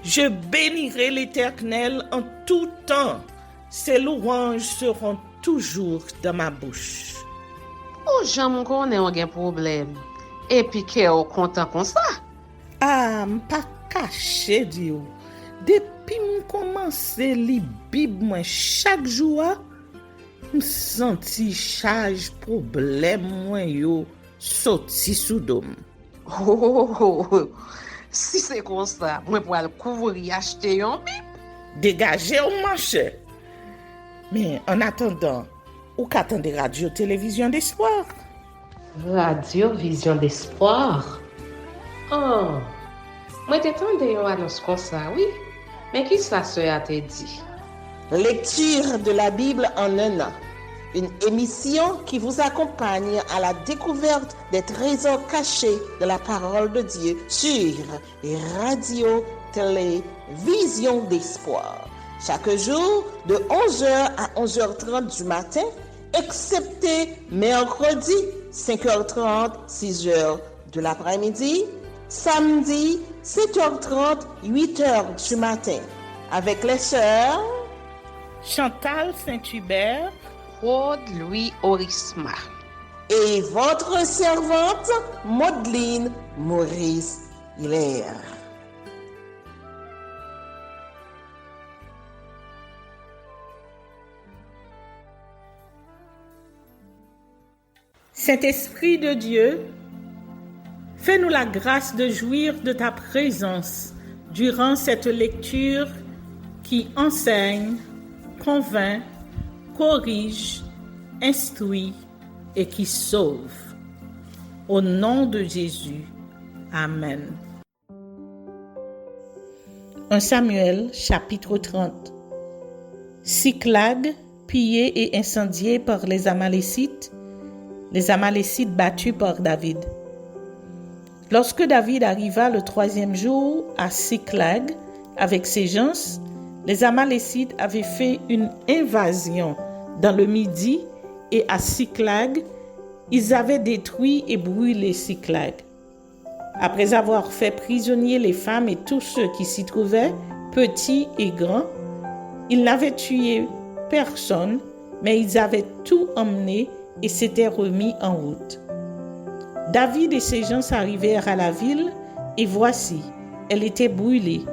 Je bénirai l'Éternel en tout temps. Ses louanges seront toujours dans ma bouche. Oh, j'aime qu'on ait un problème. Et puis qu'elle est content comme ça. Ah, m'pas caché Dieu. Depuis m'commence li Bible moi chaque jour, m'senti charge problème moi yo sorti sous dôme. Si c'est comme ça, moi pour aller couvrir acheter un Bible. Dégagez au marché. Mais en attendant, ou qu'attendez radio télévision d'espoir? Radio Vision d'Espoir. Oh, moi t'attendais une annonce comme ça, oui. Mais qui ça a te dit? Lecture de la Bible en un an. Une émission qui vous accompagne à la découverte des trésors cachés de la parole de Dieu sur Radio Télévision d'Espoir. Chaque jour de 11h à 11h30 du matin, excepté mercredi 5h30, 6h de l'après-midi, samedi 7h30, 8h du matin, avec les sœurs Chantal Saint-Hubert, Claude Louis Orisma. Et votre servante, Maudeline Maurice Hilaire. Saint-Esprit de Dieu, fais-nous la grâce de jouir de ta présence durant cette lecture qui enseigne, convainc, corrige, instruit et qui sauve. Au nom de Jésus. Amen. 1 Samuel, chapitre 30. Siclag, pillé et incendié par les Amalécites battus par David. Lorsque David arriva le 3e jour à Siclag avec ses gens, les Amalécites avaient fait une invasion dans le Midi et à Siclag, ils avaient détruit et brûlé Siclag. Après avoir fait prisonnier les femmes et tous ceux qui s'y trouvaient, petits et grands, ils n'avaient tué personne, mais ils avaient tout emmené et s'étaient remis en route. David et ses gens arrivèrent à la ville, et voici, elle était brûlée,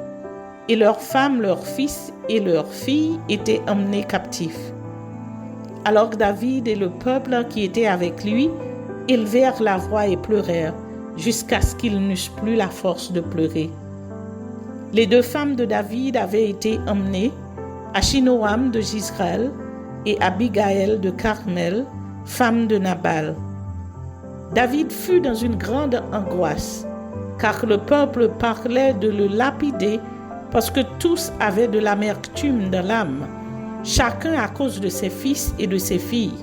et leurs femmes, leurs fils et leurs filles étaient emmenés captifs. Alors David et le peuple qui était avec lui élevèrent la voix et pleurèrent, jusqu'à ce qu'ils n'eussent plus la force de pleurer. Les 2 femmes de David avaient été emmenées, Achinoam de Jizraël et Abigaël de Carmel, femme de Nabal. David fut dans une grande angoisse, car le peuple parlait de le lapider parce que tous avaient de l'amertume dans l'âme, chacun à cause de ses fils et de ses filles.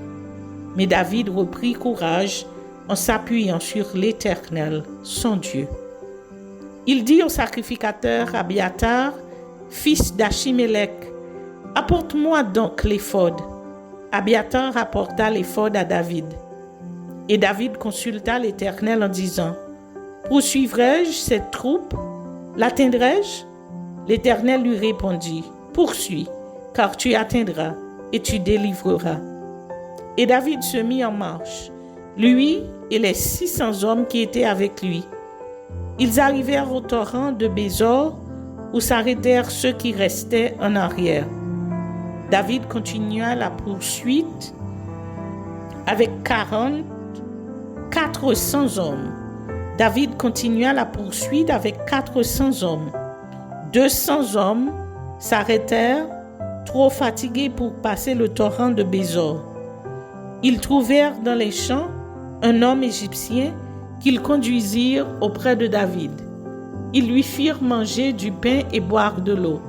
Mais David reprit courage en s'appuyant sur l'Éternel, son Dieu. Il dit au sacrificateur Abiatar, fils d'Achimélec, « Apporte-moi donc l'éphod. » Abiatar apporta l'éphod à David. Et David consulta l'Éternel en disant, « Poursuivrai-je cette troupe? L'atteindrai-je? » L'Éternel lui répondit, « Poursuis, car tu atteindras et tu délivreras. » Et David se mit en marche, lui et les 600 hommes qui étaient avec lui. Ils arrivèrent au torrent de Bézor, où s'arrêtèrent ceux qui restaient en arrière. David continua la poursuite avec 400 hommes. David continua la poursuite avec 400 hommes. 200 hommes s'arrêtèrent, trop fatigués pour passer le torrent de Bézor. Ils trouvèrent dans les champs un homme égyptien qu'ils conduisirent auprès de David. Ils lui firent manger du pain et boire de l'eau.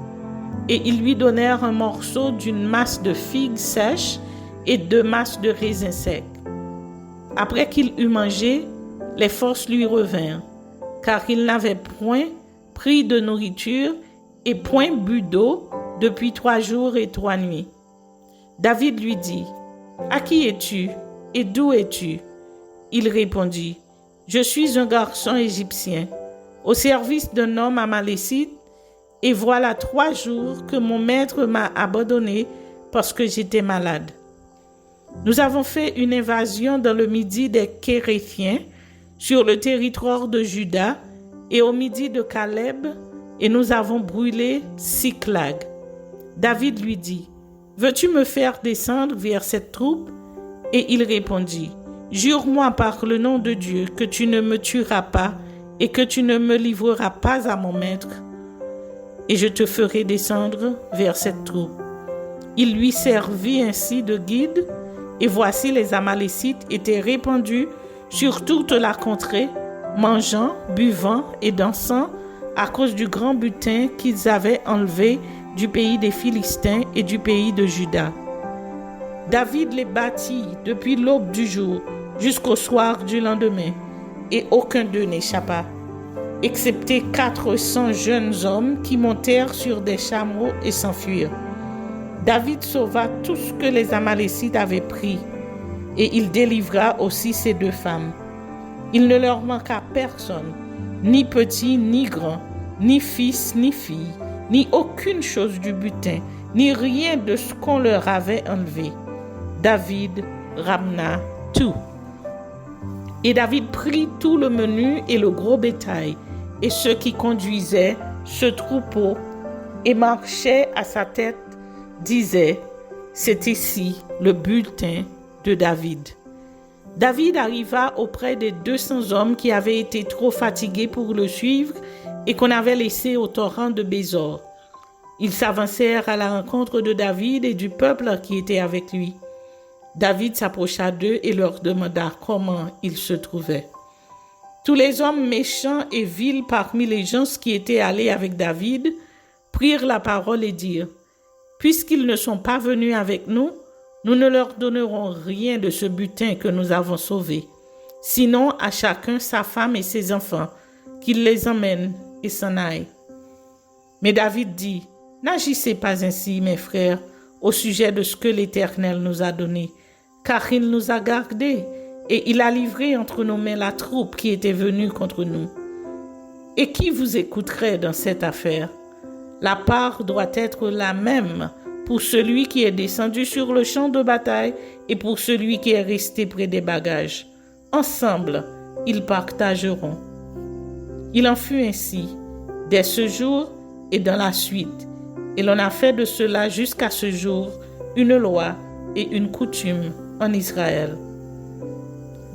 Et ils lui donnèrent un morceau d'une masse de figues sèches et 2 masses de raisins secs. Après qu'il eut mangé, les forces lui revinrent, car il n'avait point pris de nourriture et point bu d'eau depuis 3 jours et 3 nuits. David lui dit, « À qui es-tu et d'où es-tu » Il répondit, « Je suis un garçon égyptien, au service d'un homme amalécite Et voilà 3 jours que mon maître m'a abandonné parce que j'étais malade. Nous avons fait une invasion dans le midi des Kéréthiens, sur le territoire de Juda et au midi de Caleb, et nous avons brûlé Siklag. David lui dit, « Veux-tu me faire descendre vers cette troupe ?» Et il répondit, « Jure-moi par le nom de Dieu que tu ne me tueras pas et que tu ne me livreras pas à mon maître, et je te ferai descendre vers cette troupe. » Il lui servit ainsi de guide, et voici les Amalécites étaient répandus sur toute la contrée, mangeant, buvant et dansant à cause du grand butin qu'ils avaient enlevé du pays des Philistins et du pays de Juda. David les battit depuis l'aube du jour jusqu'au soir du lendemain, et aucun d'eux n'échappa, excepté 400 jeunes hommes qui montèrent sur des chameaux et s'enfuirent. David sauva tout ce que les Amalécites avaient pris, et il délivra aussi ces 2 femmes. Il ne leur manqua personne, ni petit ni grand, ni fils ni fille, ni aucune chose du butin, ni rien de ce qu'on leur avait enlevé. David ramena tout. Et David prit tout le menu et le gros bétail, et ceux qui conduisaient ce troupeau et marchaient à sa tête disaient, « C'est ici le butin de David. » David arriva auprès des 200 hommes qui avaient été trop fatigués pour le suivre et qu'on avait laissés au torrent de Bésor. Ils s'avancèrent à la rencontre de David et du peuple qui était avec lui. David s'approcha d'eux et leur demanda comment ils se trouvaient. Tous les hommes méchants et vils parmi les gens qui étaient allés avec David prirent la parole et dirent, « Puisqu'ils ne sont pas venus avec nous, nous ne leur donnerons rien de ce butin que nous avons sauvé, sinon à chacun sa femme et ses enfants, qu'il les emmène et s'en aille. » Mais David dit, « N'agissez pas ainsi, mes frères, au sujet de ce que l'Éternel nous a donné, car il nous a gardés et il a livré entre nos mains la troupe qui était venue contre nous. Et qui vous écouterait dans cette affaire? La part doit être la même pour celui qui est descendu sur le champ de bataille et pour celui qui est resté près des bagages. Ensemble, ils partageront. » Il en fut ainsi, dès ce jour et dans la suite, et l'on a fait de cela jusqu'à ce jour une loi et une coutume en Israël.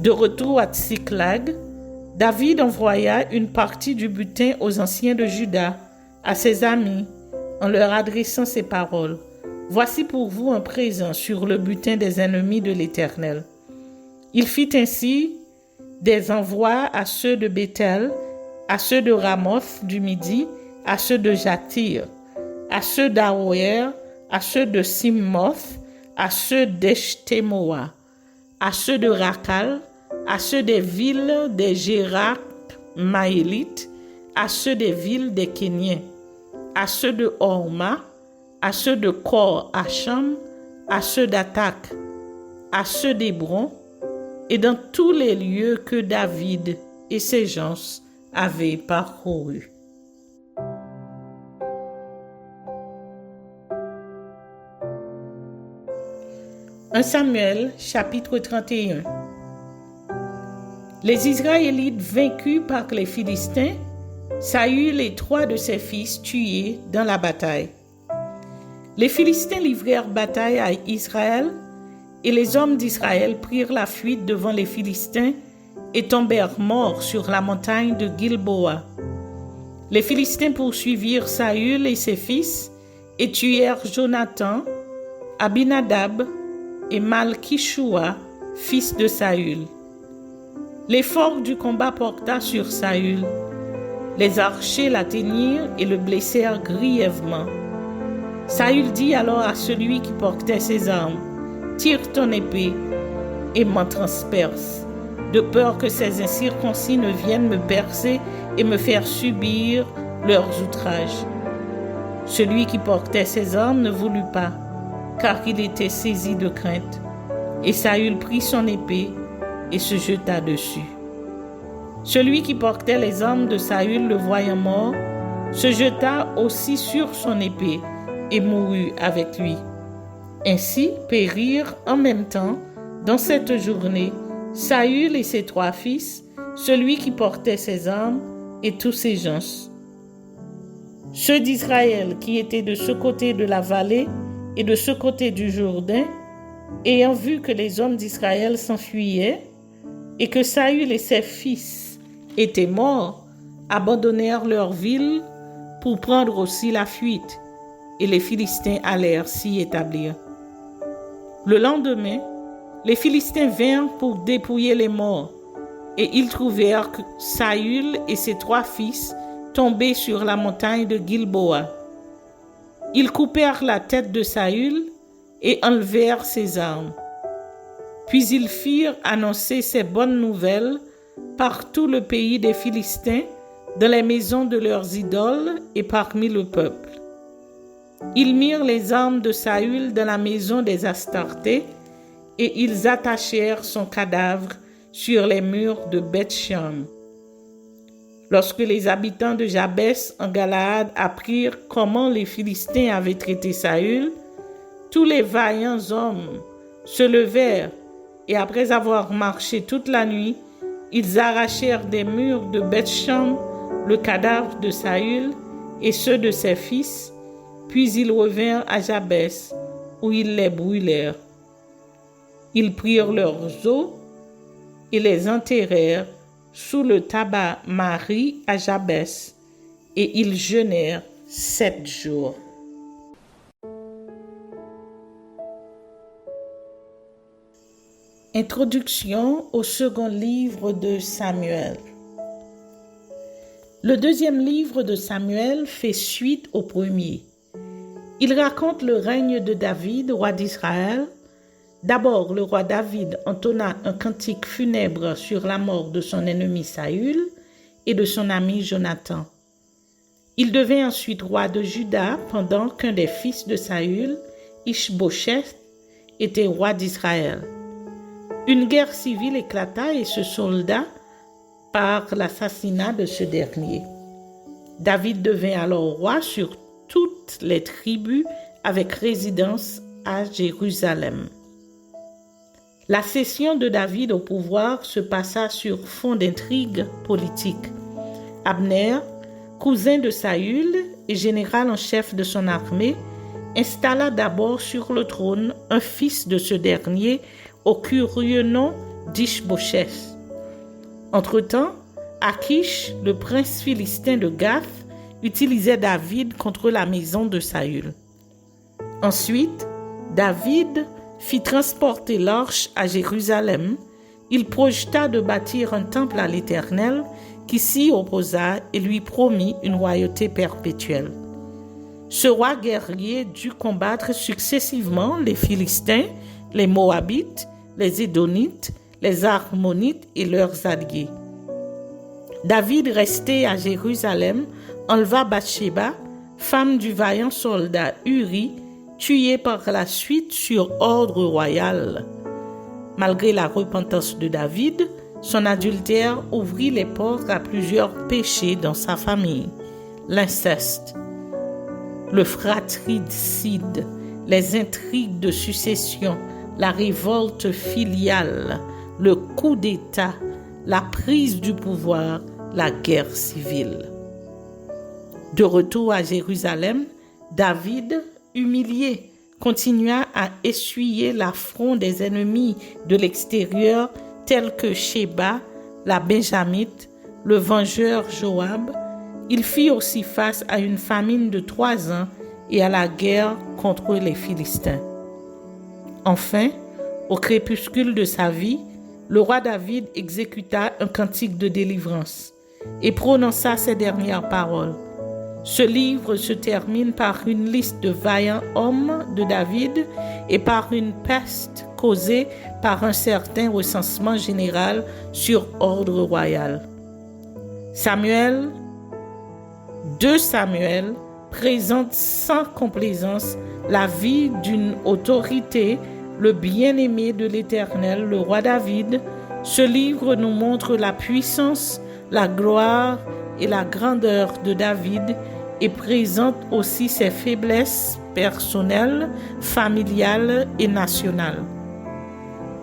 De retour à Tsiklag, David envoya une partie du butin aux anciens de Juda, à ses amis, en leur adressant ces paroles. « Voici pour vous un présent sur le butin des ennemis de l'Éternel. » Il fit ainsi des envois à ceux de Béthel, à ceux de Ramoth du Midi, à ceux de Jatir, à ceux d'Aroer, à ceux de Simmoth, à ceux d'Eshtemoa, à ceux de Rakal, à ceux des villes des Gérak Maélites, à ceux des villes des Kéniens, à ceux de Horma, à ceux de Kor Hacham, à ceux d'Atak, à ceux d'Hébron, et dans tous les lieux que David et ses gens avaient parcourus. 1 Samuel, chapitre 31. Les Israélites vaincus par les Philistins, Saül et 3 de ses fils tués dans la bataille. Les Philistins livrèrent bataille à Israël, et les hommes d'Israël prirent la fuite devant les Philistins et tombèrent morts sur la montagne de Gilboa. Les Philistins poursuivirent Saül et ses fils et tuèrent Jonathan, Abinadab et Malkishua, fils de Saül. L'effort du combat porta sur Saül. Les archers l'atteignirent et le blessèrent grièvement. Saül dit alors à celui qui portait ses armes, « Tire ton épée et m'en transperce, de peur que ces incirconcis ne viennent me percer et me faire subir leurs outrages. » Celui qui portait ses armes ne voulut pas, car il était saisi de crainte. Et Saül prit son épée et se jeta dessus. Celui qui portait les armes de Saül, le voyant mort, se jeta aussi sur son épée et mourut avec lui. Ainsi périrent en même temps, dans cette journée, Saül et ses 3 fils, celui qui portait ses armes et tous ses gens. Ceux d'Israël qui étaient de ce côté de la vallée et de ce côté du Jourdain, ayant vu que les hommes d'Israël s'enfuyaient et que Saül et ses fils étaient morts, abandonnèrent leur ville pour prendre aussi la fuite, et les Philistins allèrent s'y établir. Le lendemain, les Philistins vinrent pour dépouiller les morts, et ils trouvèrent Saül et ses 3 fils tombés sur la montagne de Gilboa. Ils coupèrent la tête de Saül et enlevèrent ses armes. Puis ils firent annoncer ces bonnes nouvelles par tout le pays des Philistins, dans les maisons de leurs idoles et parmi le peuple. Ils mirent les armes de Saül dans la maison des Astartés et ils attachèrent son cadavre sur les murs de Beth-Shan. Lorsque les habitants de Jabès en Galaad apprirent comment les Philistins avaient traité Saül, tous les vaillants hommes se levèrent et après avoir marché toute la nuit, ils arrachèrent des murs de Beth-Shan le cadavre de Saül et ceux de ses fils, puis ils revinrent à Jabès, où ils les brûlèrent. Ils prirent leurs os et les enterrèrent sous le tabac Marie à Jabès, et ils jeûnèrent 7 jours. Introduction au second livre de Samuel. Le deuxième livre de Samuel fait suite au premier. Il raconte le règne de David, roi d'Israël. D'abord, le roi David entonna un cantique funèbre sur la mort de son ennemi Saül et de son ami Jonathan. Il devint ensuite roi de Juda pendant qu'un des fils de Saül, Ish-Bosheth, était roi d'Israël. Une guerre civile éclata et se solda par l'assassinat de ce dernier. David devint alors roi sur toutes les tribus avec résidence à Jérusalem. La cession de David au pouvoir se passa sur fond d'intrigues politiques. Abner, cousin de Saül et général en chef de son armée, installa d'abord sur le trône un fils de ce dernier au curieux nom d'Ish-Bosheth. Entre-temps, Akish, le prince philistin de Gath, utilisait David contre la maison de Saül. Ensuite, David fit transporter l'arche à Jérusalem. Il projeta de bâtir un temple à l'Éternel qui s'y opposa et lui promit une royauté perpétuelle. Ce roi guerrier dut combattre successivement les Philistins, les Moabites, les Édonites, les Harmonites et leurs alliés. David, resté à Jérusalem, enleva Bathsheba, femme du vaillant soldat Uri, tué par la suite sur ordre royal. Malgré la repentance de David, son adultère ouvrit les portes à plusieurs péchés dans sa famille. L'inceste, le fratricide, les intrigues de succession, la révolte filiale, le coup d'État, la prise du pouvoir, la guerre civile. De retour à Jérusalem, David, humilié, continua à essuyer l'affront des ennemis de l'extérieur tels que Sheba, la Benjamite, le vengeur Joab. Il fit aussi face à une famine de 3 ans et à la guerre contre les Philistins. Enfin, au crépuscule de sa vie, le roi David exécuta un cantique de délivrance et prononça ces dernières paroles. Ce livre se termine par une liste de vaillants hommes de David et par une peste causée par un certain recensement général sur ordre royal. 2 Samuel présente sans complaisance la vie d'une autorité, le bien-aimé de l'Éternel, le roi David. Ce livre nous montre la puissance, la gloire et la grandeur de David et présente aussi ses faiblesses personnelles, familiales et nationales.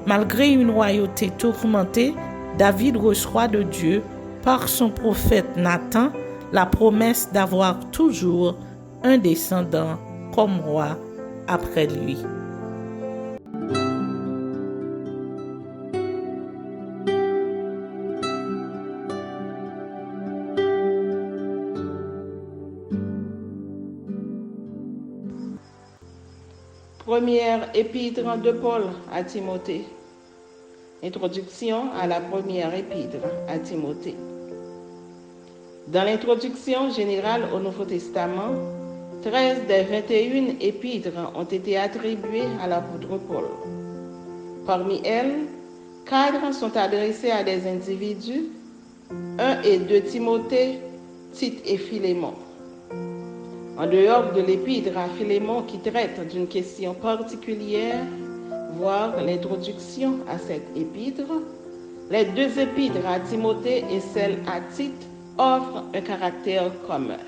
Malgré une royauté tourmentée, David reçoit de Dieu, par son prophète Nathan, la promesse d'avoir toujours un descendant comme roi après lui. Première épître de Paul à Timothée. Introduction à la première épître à Timothée. Dans l'introduction générale au Nouveau Testament, 13 des 21 épîtres ont été attribuées à l'apôtre Paul. Parmi elles, 4 sont adressées à des individus, 1 et 2 Timothée, Tite et Philémon. En dehors de l'épître à Philémon qui traite d'une question particulière, voire l'introduction à cette épître, les 2 épîtres à Timothée et celle à Tite offrent un caractère commun.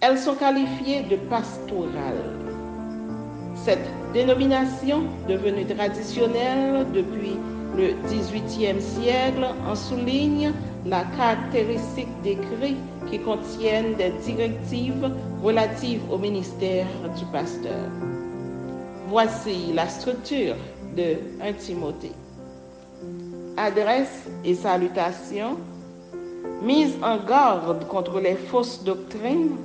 Elles sont qualifiées de pastorales. Cette dénomination, devenue traditionnelle depuis le XVIIIe siècle, en souligne la caractéristique d'écrits qui contiennent des directives relatives au ministère du pasteur. Voici la structure de 1 Timothée. Adresse et salutations, mise en garde contre les fausses doctrines,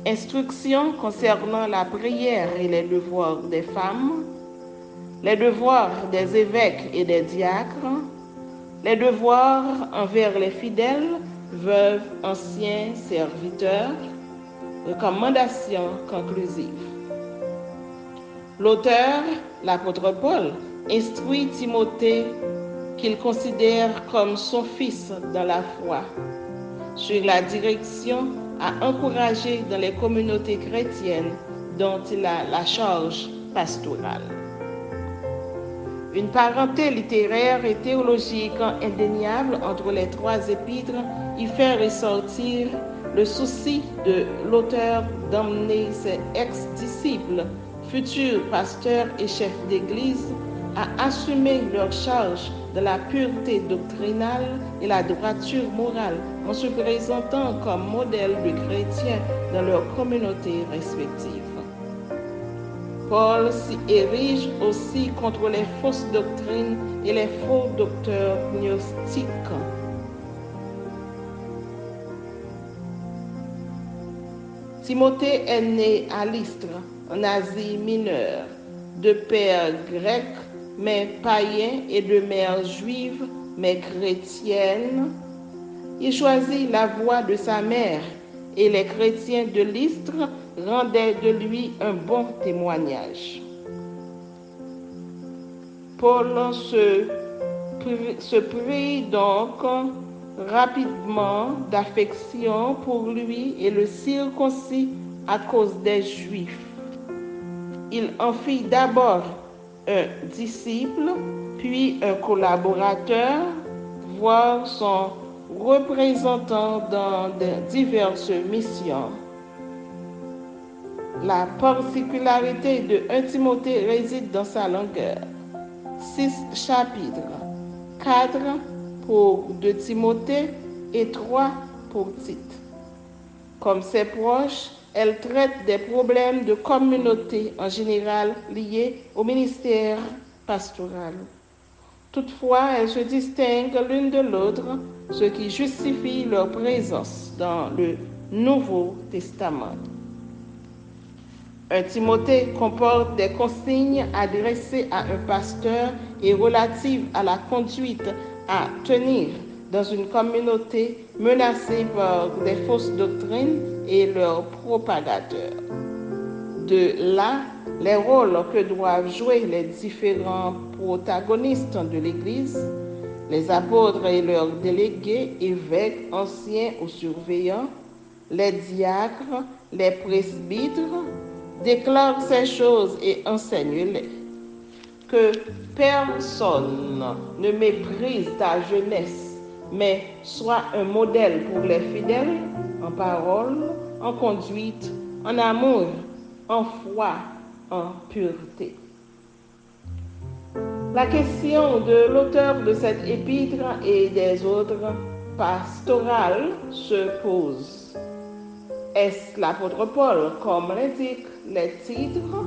instructions concernant la prière et les devoirs des femmes, les devoirs des évêques et des diacres, les devoirs envers les fidèles, veuves, anciens, serviteurs, recommandations conclusives. L'auteur, l'apôtre Paul, instruit Timothée qu'il considère comme son fils dans la foi, sur la direction à encourager dans les communautés chrétiennes dont il a la charge pastorale. Une parenté littéraire et théologique indéniable entre les 3 épîtres y fait ressortir le souci de l'auteur d'emmener ses ex-disciples, futurs pasteurs et chefs d'église, à assumer leur charge de la pureté doctrinale et la droiture morale en se présentant comme modèle de chrétiens dans leurs communautés respectives. Paul s'y érige aussi contre les fausses doctrines et les faux docteurs gnostiques. Timothée est né à Lystre, en Asie mineure, de père grec, mais païen, et de mère juive, mais chrétienne. Il choisit la voie de sa mère, et les chrétiens de Lystre rendaient de lui un bon témoignage. Paul se prit donc rapidement d'affection pour lui et le circoncit à cause des Juifs. Il en fit d'abord un disciple, puis un collaborateur, voire son représentant dans diverses missions. La particularité de 1 Timothée réside dans sa longueur. 6 chapitres, 4 pour 2 Timothée et 3 pour Tite. Comme ses proches, elle traite des problèmes de communauté en général liés au ministère pastoral. Toutefois, elles se distinguent l'une de l'autre, ce qui justifie leur présence dans le Nouveau Testament. 1 Timothée comporte des consignes adressées à un pasteur et relatives à la conduite à tenir dans une communauté menacée par des fausses doctrines et leurs propagateurs. De là, les rôles que doivent jouer les différents protagonistes de l'Église, les apôtres et leurs délégués, évêques, anciens ou surveillants, les diacres, les presbytres, déclarent ces choses et enseigne-les. Que personne ne méprise ta jeunesse, mais sois un modèle pour les fidèles, en parole, en conduite, en amour, en foi, en pureté. La question de l'auteur de cette épître et des autres pastorales se pose. Est-ce l'apôtre Paul, comme l'indiquent les titres?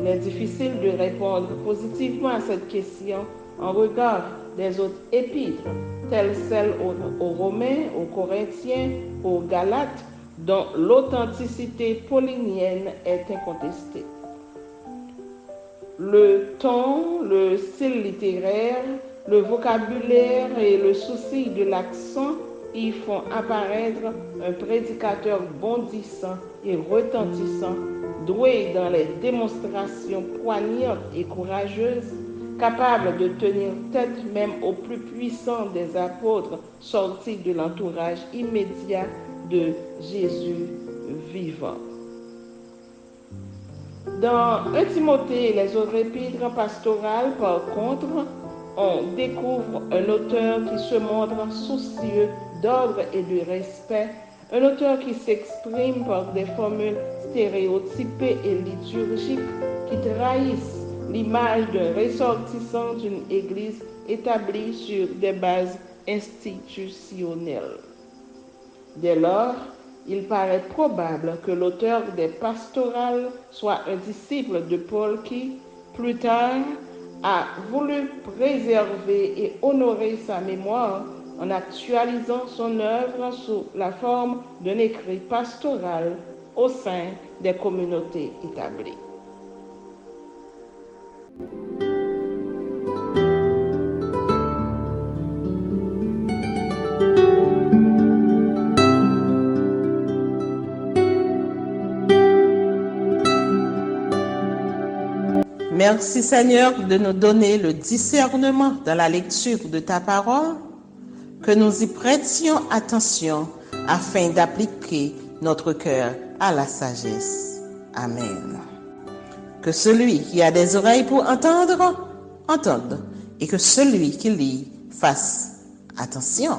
Il est difficile de répondre positivement à cette question en regard des autres épîtres, telles celles aux Romains, aux Corinthiens, aux Galates, dont l'authenticité paulinienne est incontestée. Le ton, le style littéraire, le vocabulaire et le souci de l'accent y font apparaître un prédicateur bondissant et retentissant, doué dans les démonstrations poignantes et courageuses, capable de tenir tête même aux plus puissants des apôtres sortis de l'entourage immédiat de Jésus vivant. Dans 1 Timothée et les autres épîtres pastorales, par contre, on découvre un auteur qui se montre soucieux d'ordre et de respect, un auteur qui s'exprime par des formules stéréotypées et liturgiques qui trahissent l'image d'un ressortissant d'une église établie sur des bases institutionnelles. Dès lors, il paraît probable que l'auteur des pastorales soit un disciple de Paul qui, plus tard, a voulu préserver et honorer sa mémoire en actualisant son œuvre sous la forme d'un écrit pastoral au sein des communautés établies. Merci Seigneur de nous donner le discernement dans la lecture de ta parole, que nous y prêtions attention afin d'appliquer notre cœur à la sagesse. Amen. Que celui qui a des oreilles pour entendre, entende, et que celui qui lit fasse attention.